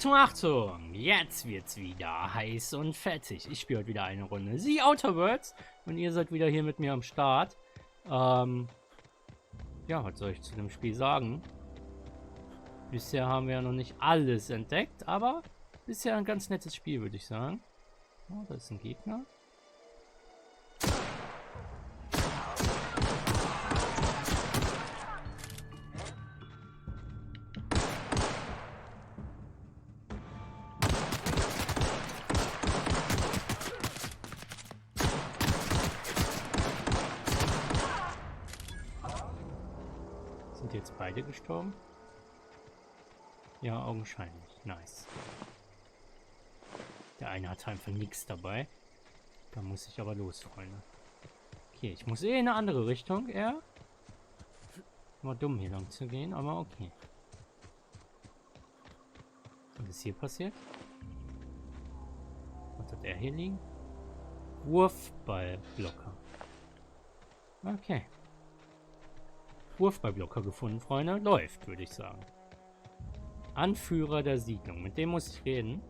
Achtung, Achtung! Jetzt wird's wieder heiß und fettig. Ich spiele heute wieder eine Runde The Outer Worlds und ihr seid wieder hier mit mir am Start. Ja, was soll ich zu dem Spiel sagen? Bisher haben wir ja noch nicht alles entdeckt, aber bisher ein ganz nettes Spiel, würde ich sagen. Oh, da ist ein Gegner. Sind jetzt beide gestorben? Ja, augenscheinlich. Nice. Der eine hat einfach nichts dabei. Da muss ich aber los, Freunde. Okay, ich muss in eine andere Richtung, eher. War dumm, hier lang zu gehen, aber okay. Was ist hier passiert? Was hat er hier liegen? Wurfballblocker. Okay. Wurfballblocker gefunden, Freunde. Läuft, würde ich sagen. Anführer der Siedlung. Mit dem muss ich reden.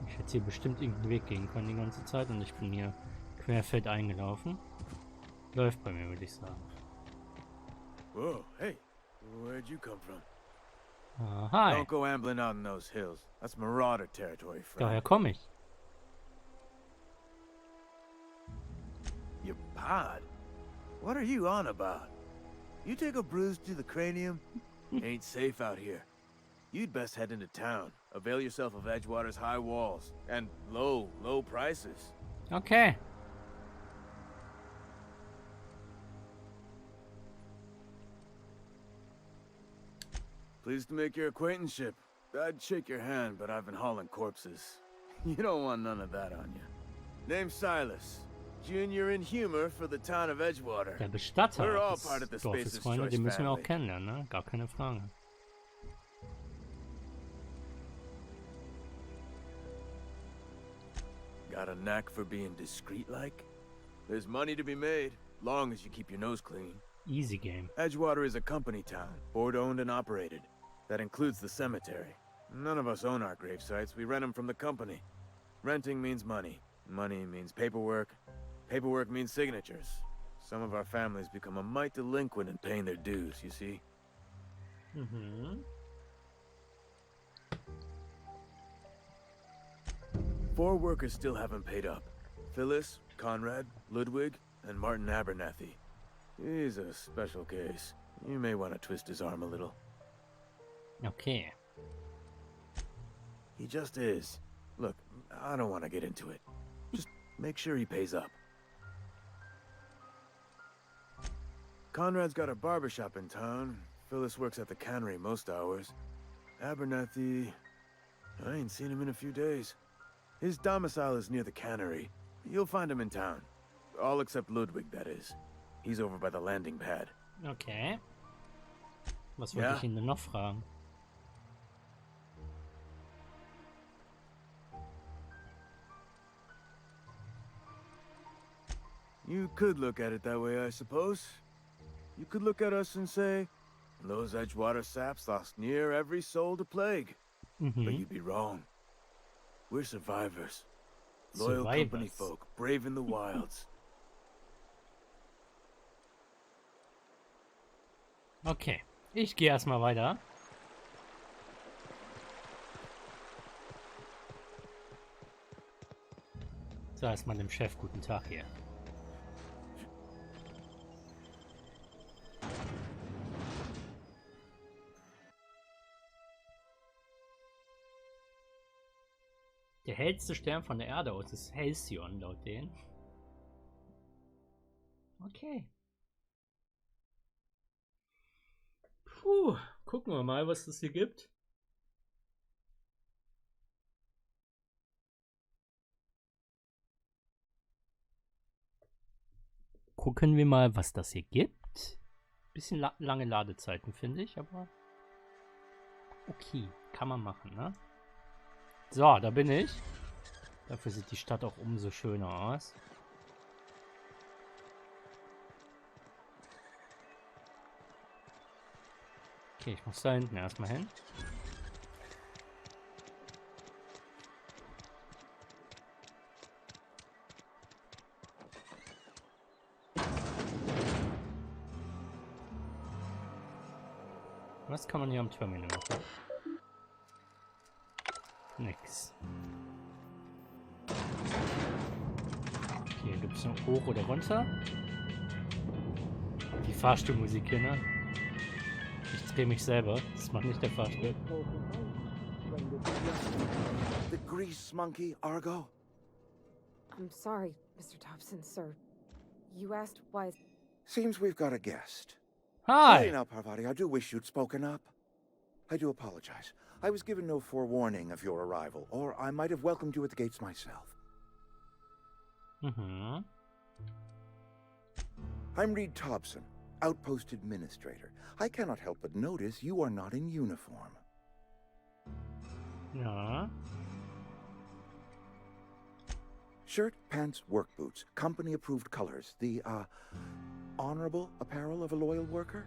Ich hätte hier bestimmt irgendeinen Weg gehen können die ganze Zeit und ich bin hier querfeld eingelaufen. Läuft bei mir, würde ich sagen. Whoa, hey, where'd you come from? Hi. Don't go ambling out in those hills. That's marauder territory, friend. Daher komme ich. Your pod? What are you on about? You take a bruise to the cranium? Ain't safe out here. You'd best head into town. Avail yourself of Edgewater's high walls and low prices. Okay. Pleased to make your acquaintanceship. I'd shake your hand, but I've been hauling corpses. You don't want none of that on you. Name's Silas. Junior in humor for the town of Edgewater. Der Bestatter We're all des part of the Dorfes, Space's Freunde, Choice den müssen wir auch family. kennenlernen, ne? Gar keine Frage. Got a knack for being discreet-like? There's money to be made, long as you keep your nose clean. Easy game. Edgewater is a company town, board-owned and operated. That includes the cemetery. None of us own our grave sites, we rent them from the company. Renting means money. Money means paperwork. Paperwork means signatures. Some of our families become a mite delinquent in paying their dues, you see? Mhm. 4 workers still haven't paid up. Phyllis, Conrad, Ludwig, and Martin Abernathy. He's a special case. You may want to twist his arm a little. Okay. He just is. Look, I don't want to get into it. Just make sure he pays up. Conrad's got a barbershop in town. Phyllis works at the cannery most hours. Abernathy... I ain't seen him in a few days. His domicile is near the cannery. You'll find him in town. All except Ludwig, that is. He's over by the landing pad. Okay. Was wollte ich ihn denn noch fragen? You could look at it that way, I suppose. You could look at us and say, those Edgewater saps lost near every soul to plague. But you'd be wrong. We're survivors. Loyal company folk, brave in the wilds. Okay. Ich gehe erstmal weiter. So, erstmal dem Chef guten Tag hier. Der hellste Stern von der Erde aus ist Halcyon, laut denen. Okay. Puh, gucken wir mal, was es hier gibt. Gucken wir mal, was das hier gibt. Bisschen lange Ladezeiten, finde ich, aber okay, kann man machen, ne? So, da bin ich. Dafür sieht die Stadt auch umso schöner aus. Okay, ich muss da hinten erstmal hin. Was kann man hier am Terminal machen? Nix. Okay, gibt es noch hoch oder runter? Die Fahrstuhlmusik hier, ne? Ich drehe mich selber. Das macht nicht der Fahrstuhl. The grease monkey, Argo? I'm sorry, Mr. Tobson, sir. You asked why... Seems we've got a guest. Hi! Hey now, Parvati, I do wish you'd spoken up. I do apologize. I was given no forewarning of your arrival, or I might have welcomed you at the gates myself. Mhm. I'm Reed Tobson, Outpost Administrator. I cannot help but notice you are not in uniform. Ja. Shirt, pants, work boots, company-approved colors. The, honorable apparel of a loyal worker?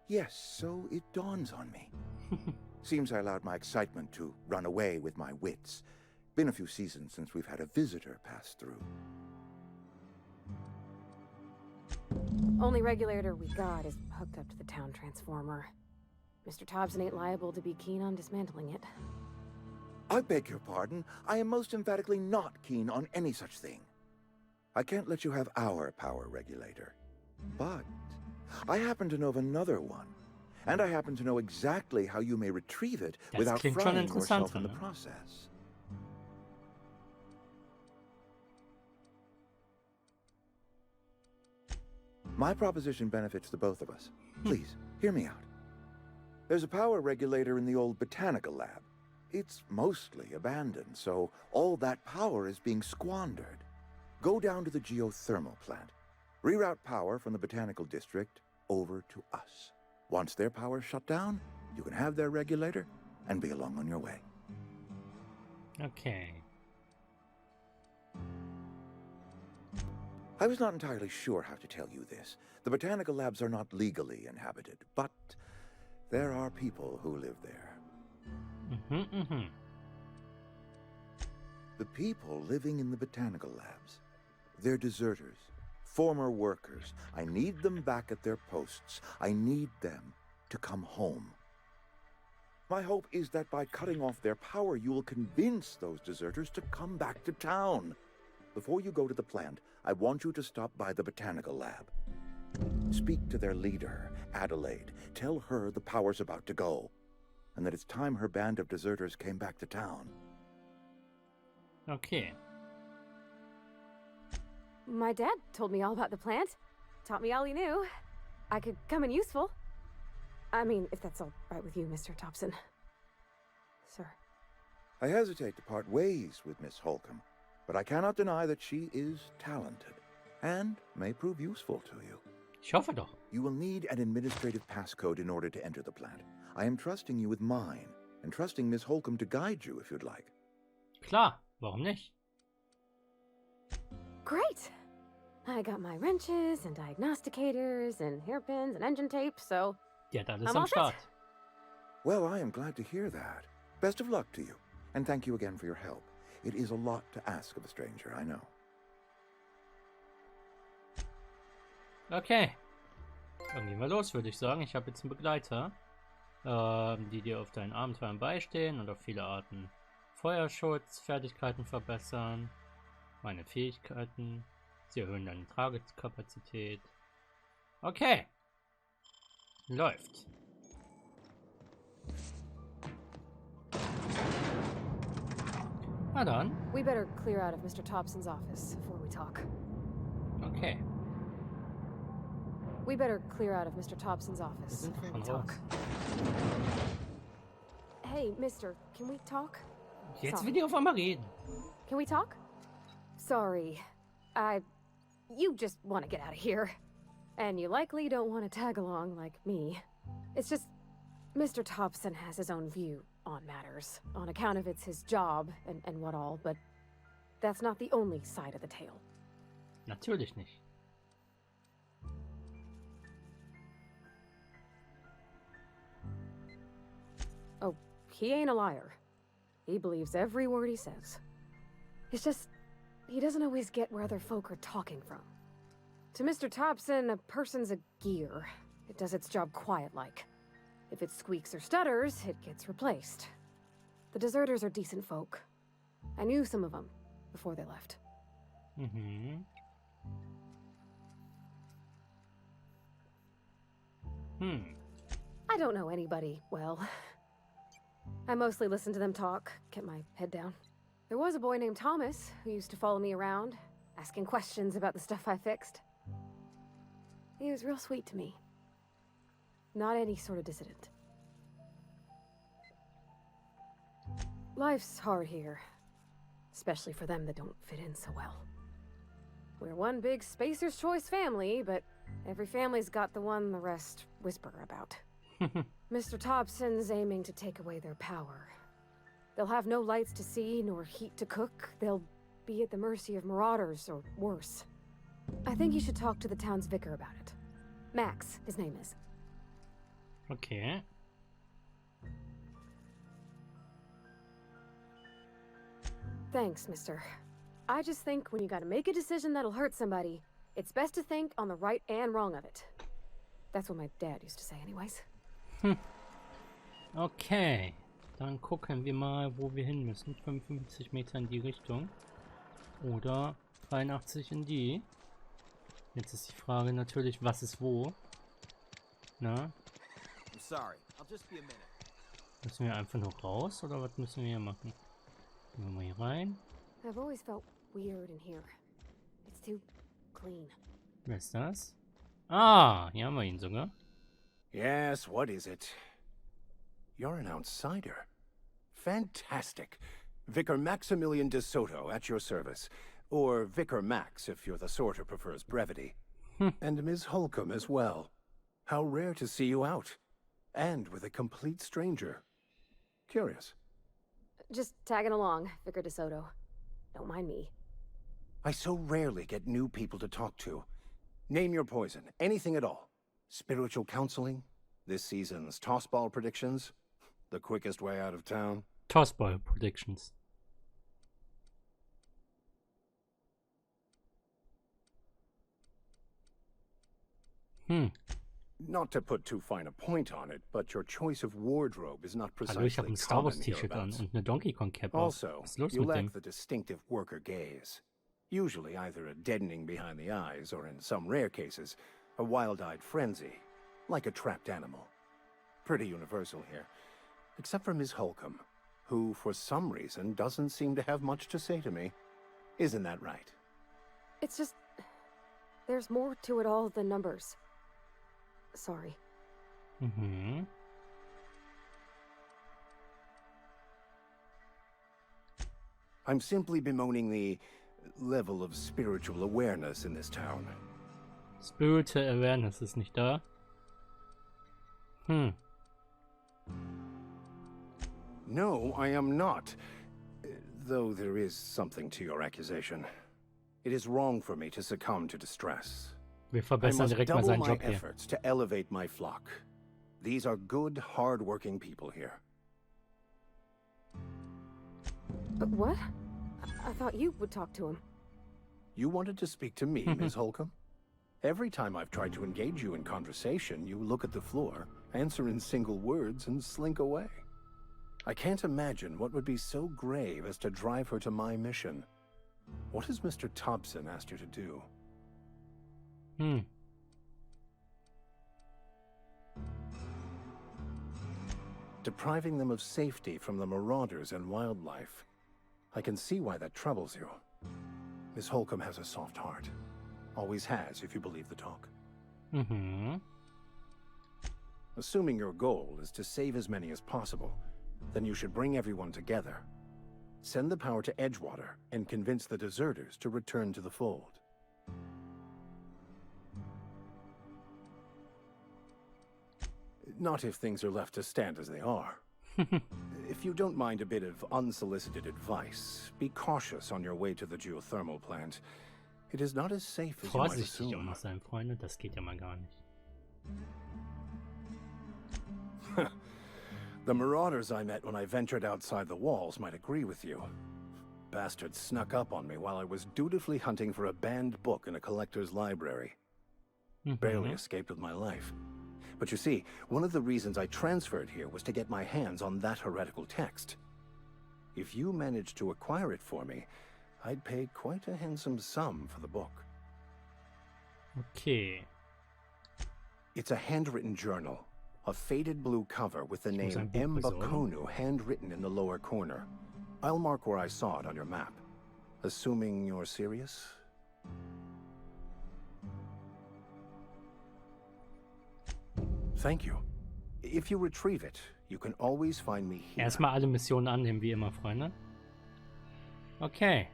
Yes, so it dawns on me. Seems I allowed my excitement to run away with my wits. Been a few seasons since we've had a visitor pass through. Only regulator we got is hooked up to the town transformer. Mr. Tobson ain't liable to be keen on dismantling it. I beg your pardon. I am most emphatically not keen on any such thing. I can't let you have our power regulator. But I happen to know of another one. And I happen to know exactly how you may retrieve it without frying yourself in the process. My proposition benefits the both of us. Please, hear me out. There's a power regulator in the old botanical lab. It's mostly abandoned, so all that power is being squandered. Go down to the geothermal plant. Reroute power from the botanical district over to us. Once their power's shut down, you can have their regulator and be along on your way. Okay. I was not entirely sure how to tell you this. The botanical labs are not legally inhabited, but there are people who live there. The people living in the botanical labs, they're deserters, former workers. I need them back at their posts. I need them to come home. My hope is that by cutting off their power, you will convince those deserters to come back to town. Before you go to the plant, I want you to stop by the botanical lab. Speak to their leader, Adelaide. Tell her the power's about to go, and that it's time her band of deserters came back to town. Okay. My dad told me all about the plant. Taught me all he knew. I could come in useful. I mean, if that's all right with you, Mr. Tobson. Sir. I hesitate to part ways with Miss Holcomb, but I cannot deny that she is talented and may prove useful to you. Ich hoffe doch. You will need an administrative passcode in order to enter the plant. I am trusting you with mine, and trusting Miss Holcomb to guide you if you'd like. Klar, warum nicht? Great! I got my wrenches and diagnosticators and hairpins and engine tape, so... Die hat alles I'm am all Start. set. Well, I am glad to hear that. Best of luck to you, and thank you again for your help. It is a lot to ask of a stranger, I know. Okay. Dann gehen wir los, würde ich sagen. Ich habe jetzt einen Begleiter, die dir auf deinen Abenteuern beistehen und auf viele Arten Feuerschutz, Fertigkeiten verbessern, meine Fähigkeiten, sie erhöhen deine Tragekapazität. Okay. Läuft. Na dann. We better clear out of Mr. Tobson's office before we talk. Okay. We better clear out of Mr. Tobson's office before we talk. Hey, mister, can we talk? Jetzt Sorry. will die auf einmal reden. Can we talk? Sorry. You just want to get out of here. And you likely don't want to tag along like me. It's just, Mr. Tobson has his own view on matters, on account of it's his job and what all, but that's not the only side of the tale. Natürlich nicht. he ain't a liar. He believes every word he says. It's just, he doesn't always get where other folk are talking from. To Mr. Tobson, a person's a gear. It does its job quiet-like. If it squeaks or stutters, it gets replaced. The deserters are decent folk. I knew some of them before they left. Mhm. I don't know anybody well. I mostly listen to them talk, get my head down. There was a boy named Thomas who used to follow me around, asking questions about the stuff I fixed. He was real sweet to me. Not any sort of dissident. Life's hard here, especially for them that don't fit in so well. We're one big Spacer's Choice family, but every family's got the one the rest whisper about. Mr. Tobson's aiming to take away their power. They'll have no lights to see, nor heat to cook. They'll be at the mercy of marauders, or worse. I think you should talk to the town's vicar about it. Max, his name is. Okay. Thanks, mister. I just think when you gotta make a decision that'll hurt somebody, it's best to think on the right and wrong of it. That's what my dad used to say anyways. Okay. Dann gucken wir mal, wo wir hin müssen. 55 Meter in die Richtung. Oder 83 in die. Jetzt ist die Frage natürlich, was ist wo? Na? I'm sorry. I'll just be a minute. Müssen wir einfach nur raus oder was müssen wir hier machen? Gehen wir mal hier rein. I've always felt weird in here. It's too clean. Wer ist das? Ah, hier haben wir ihn sogar. Yes, what is it? You're an outsider. Fantastic. Vicar Maximilian de Soto at your service. Or Vicar Max if you're the sort who prefers brevity. And Ms. Holcomb as well. How rare to see you out. And with a complete stranger. Curious. Just tagging along, Vicar DeSoto. Don't mind me. I so rarely get new people to talk to. Name your poison, anything at all. Spiritual counseling? This season's tossball predictions? The quickest way out of town? Tossball predictions. Not to put too fine a point on it, but your choice of wardrobe is not Hallo, ich habe precisely ein Star Wars common T-Shirt an hereabouts. und eine Donkey Kong Cap auf. Also, Was ist los you mit lack dem? the distinctive worker gaze. Usually either a deadening behind the eyes, or in some rare cases, a wild-eyed frenzy, like a trapped animal. Pretty universal here, except for Ms. Holcomb, who for some reason doesn't seem to have much to say to me. Isn't that right? It's just... there's more to it all than numbers. Sorry. Mhm. I'm simply bemoaning the level of spiritual awareness in this town. Spiritual Awareness ist nicht da. No, I am not. Though there is something to your accusation. It is wrong for me to succumb to distress. Wir I verbessern must direkt mal double seinen my Job hier. efforts to elevate my flock. These are good, hard-working people here. What? I thought you would talk to him. You wanted to speak to me, Ms. Holcomb? Every time I've tried to engage you in conversation, you look at the floor, answer in single words, and slink away. I can't imagine what would be so grave as to drive her to my mission. What has Mr. Tobson asked you to do? Depriving them of safety from the marauders and wildlife. I can see why that troubles you. Miss Holcomb has a soft heart. Always has, if you believe the talk. Mhm. Assuming your goal is to save as many as possible, then you should bring everyone together. Send the power to Edgewater and convince the deserters to return to the fold. Not if things are left to stand as they are. If you don't mind a bit of unsolicited advice, be cautious on your way to the geothermal plant. It is not as safe as you might Vorsichtig auch assume. noch sein, Freunde. Das geht ja mal gar nicht. The marauders I met when I ventured outside the walls might agree with you. Bastards snuck up on me while I was dutifully hunting for a banned book in a collector's library. Barely escaped with my life. But you see, one of the reasons I transferred here was to get my hands on that heretical text. If you managed to acquire it for me, I'd pay quite a handsome sum for the book. Okay. It's a handwritten journal. A faded blue cover with the Ich muss name ein Buch M. besorgen. Bakonu handwritten in the lower corner. I'll mark where I saw it on your map. Assuming you're serious? Thank you. If you retrieve it, you can always find me here. Erstmal alle Missionen annehmen, wie immer, Freunde. Okay.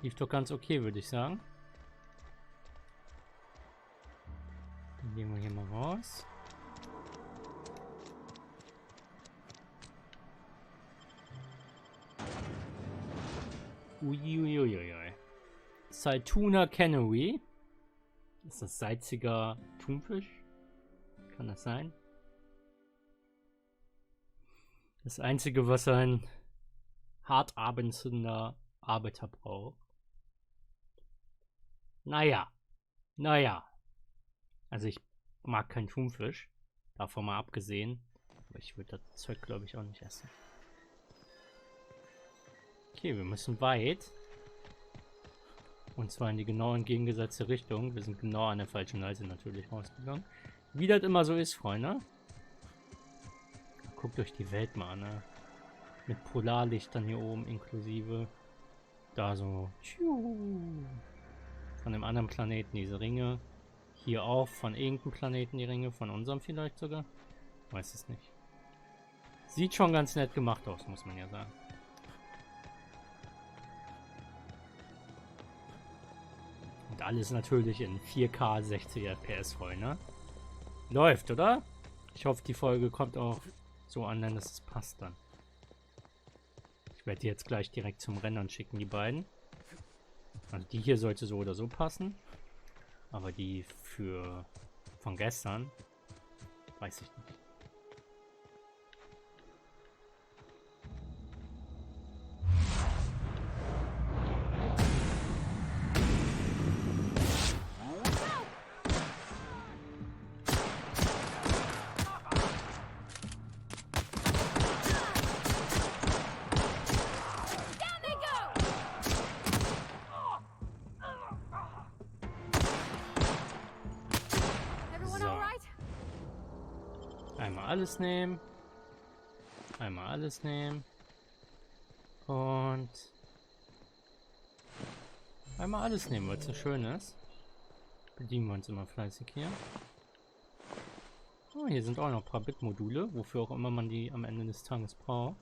Lief doch ganz okay, würde ich sagen. Dann gehen wir hier mal raus. Uiuiuiui. Saltuna Cannery. Ist das salziger Thunfisch? Kann das sein? Das Einzige, was ein hart arbeitender Arbeiter braucht. Naja. Also ich mag keinen Thunfisch. Davon mal abgesehen. Aber ich würde das Zeug, glaube ich, auch nicht essen. Okay, wir müssen weit. Und zwar in die genau entgegengesetzte Richtung. Wir sind genau an der falschen Seite natürlich rausgegangen. Wie das immer so ist, Freunde. Guckt euch die Welt mal an, ne? Mit Polarlichtern hier oben inklusive. Da so. Von dem anderen Planeten diese Ringe. Hier auch von irgendeinem Planeten die Ringe. Von unserem vielleicht sogar. Weiß es nicht. Sieht schon ganz nett gemacht aus, muss man ja sagen. Und alles natürlich in 4K 60 FPS, Freunde. Läuft, oder? Ich hoffe, die Folge kommt auch so an, dass es passt dann. Ich werde die jetzt gleich direkt zum Rendern schicken, die beiden. Also die hier sollte so oder so passen. Aber die von gestern, weiß ich nicht. Einmal alles nehmen. Einmal alles nehmen. Und einmal alles nehmen, weil es so schön ist. Bedienen wir uns immer fleißig hier. Oh, hier sind auch noch ein paar Bitmodule, wofür auch immer man die am Ende des Tages braucht.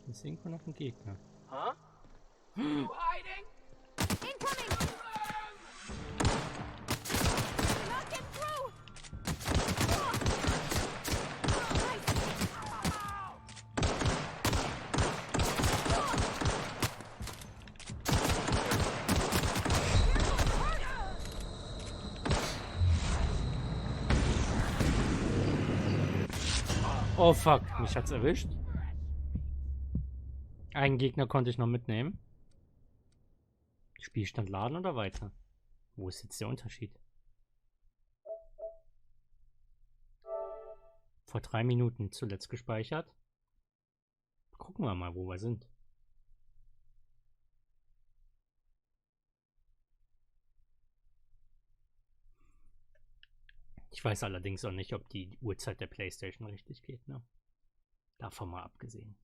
Hier ist irgendwo noch ein Gegner. Huh? You hiding? Incoming! Not get through! Oh fuck, mich hat's erwischt. Einen Gegner konnte ich noch mitnehmen. Spielstand laden oder weiter? Wo ist jetzt der Unterschied? Vor 3 Minuten zuletzt gespeichert. Gucken wir mal, wo wir sind. Ich weiß allerdings auch nicht, ob die Uhrzeit der PlayStation richtig geht, ne? Davon mal abgesehen.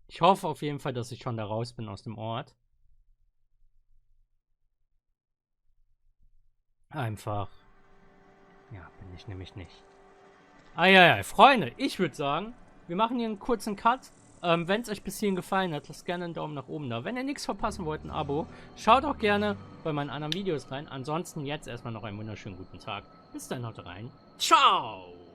Ich hoffe auf jeden Fall, dass ich schon da raus bin aus dem Ort. Einfach. Ja, bin ich nämlich nicht. Eieiei, Freunde, ich würde sagen, wir machen hier einen kurzen Cut. Wenn es euch bis hierhin gefallen hat, lasst gerne einen Daumen nach oben da. Wenn ihr nichts verpassen wollt, ein Abo. Schaut auch gerne bei meinen anderen Videos rein. Ansonsten jetzt erstmal noch einen wunderschönen guten Tag. Bis dann, haut rein. Ciao!